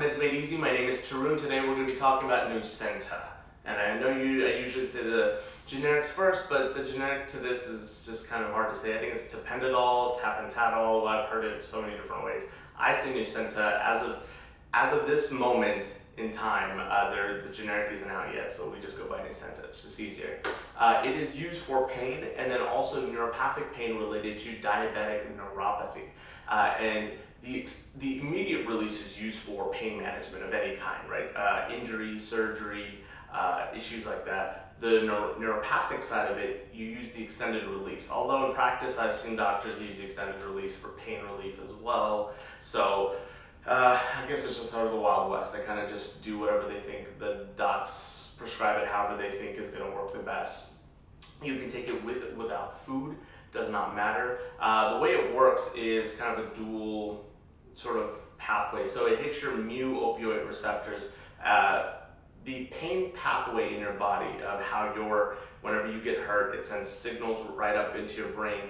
Meds Made Easy. My name is Tarun. Today we're going to be talking about Nucynta. And I know I usually say the generics first, but the generic to this is just kind of hard to say. I think it's Tapentadol, Tapentadol. I've heard it so many different ways. I say Nucynta. As of this moment in time, the generic isn't out yet, so we just go by Nucynta. It's just easier. It is used for pain and then also neuropathic pain related to diabetic neuropathy. And the immediate release is used for pain management of any kind, right? Injury, surgery, issues like that. The neuropathic side of it, you use the extended release. Although in practice, I've seen doctors use the extended release for pain relief as well. So I guess it's just sort of the Wild West. They kind of just do whatever they think. The docs prescribe it however they think is going to work the best. You can take it with without food. Does not matter. The way it works is kind of a dual sort of pathway. So it hits your mu opioid receptors. The pain pathway in your body of how whenever you get hurt, it sends signals right up into your brain.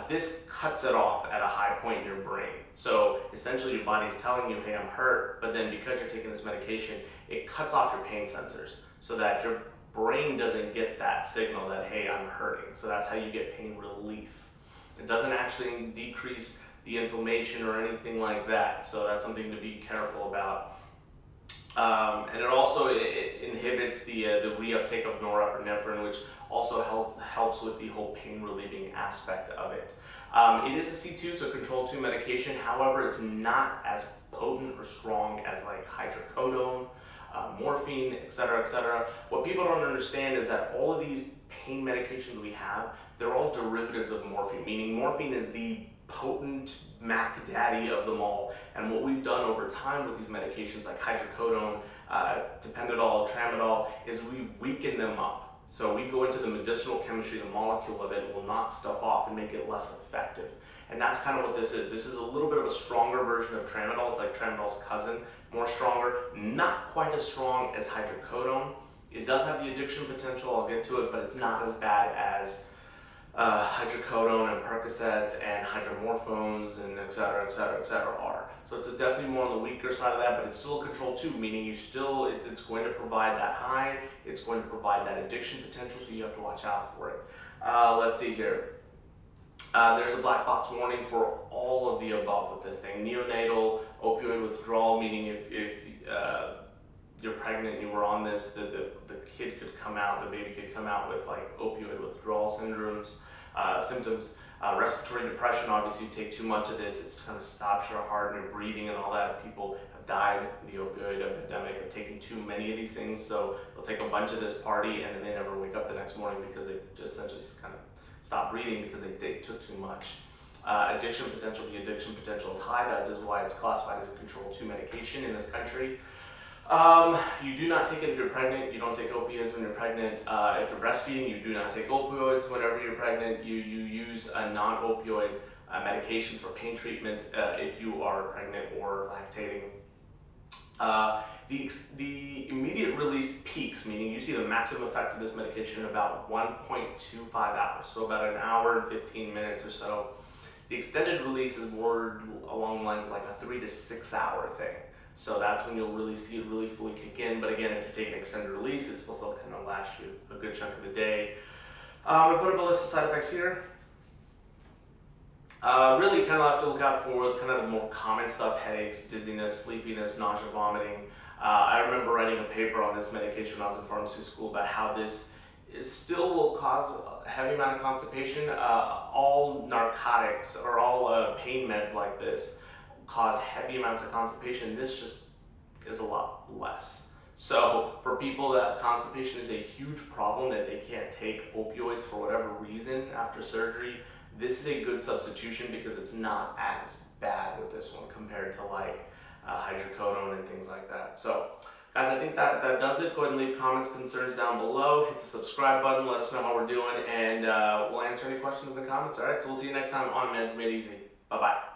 This cuts it off at a high point in your brain. So essentially your body's telling you, hey, I'm hurt, but then because you're taking this medication, it cuts off your pain sensors so that your brain doesn't get that signal that, hey, I'm hurting. So that's how you get pain relief. It doesn't actually decrease the inflammation or anything like that. So that's something to be careful about. And it also inhibits the reuptake of norepinephrine, which also helps with the whole pain relieving aspect of it. It is a C2, so control 2 medication. However, it's not as potent or strong as like hydrocodone, morphine, etc., etc. What people don't understand is that all of these pain medications we have, they're all derivatives of morphine, meaning morphine is the potent Mac daddy of them all. And what we've done over time with these medications like hydrocodone, Tapentadol, tramadol, is we weaken them up. So we go into the medicinal chemistry, the molecule of it, and we'll knock stuff off and make it less effective. And that's kind of what this is. This is a little bit of a stronger version of tramadol. It's like tramadol's cousin, more stronger, not quite as strong as hydrocodone. It does have the addiction potential, I'll get to it, but it's not as bad as hydrocodone and Percocets and hydromorphones and et cetera, are. So it's definitely more on the weaker side of that, but it's still a control 2, meaning it's going to provide that high, it's going to provide that addiction potential, so you have to watch out for it. Let's see here. There's a black box warning for all of the above with this thing. Neonatal opioid withdrawal, meaning if you're pregnant and you were on this, the kid could come out, the baby could come out with like opioid withdrawal symptoms. Respiratory depression, obviously you take too much of this, it kind of stops your heart and your breathing and all that. People have died in the opioid epidemic of taking too many of these things, so they'll take a bunch of this party and then they never wake up the next morning because they just kind of stop breathing because they took too much. Addiction potential, the addiction potential is high. That is why it's classified as a control 2 medication in this country. You do not take it if you're pregnant. You don't take opioids when you're pregnant. If you're breastfeeding, you do not take opioids whenever you're pregnant. You use a non-opioid medications for pain treatment if you are pregnant or lactating. The immediate release peaks, meaning you see the maximum effect of this medication in about 1.25 hours, so about an hour and 15 minutes or so. The extended release is more along the lines of like a 3 to 6 hour thing. So that's when you'll really see it really fully kick in. But again, if you take an extended release, it's supposed to kind of last you a good chunk of the day. I'm going to put up a list of side effects here. Really kind of have to look out for kind of the more common stuff: headaches, dizziness, sleepiness, nausea, vomiting. I remember writing a paper on this medication when I was in pharmacy school about how this still will cause a heavy amount of constipation. All narcotics or all pain meds like this cause heavy amounts of constipation. This just is a lot less. So for people that constipation is a huge problem, that they can't take opioids for whatever reason after surgery, this is a good substitution because it's not as bad with this one compared to like hydrocodone and things like that. So guys, I think that does it. Go ahead and leave comments, concerns down below. Hit the subscribe button, let us know how we're doing, and we'll answer any questions in the comments. All right, so we'll see you next time on Meds Made Easy. Bye-bye.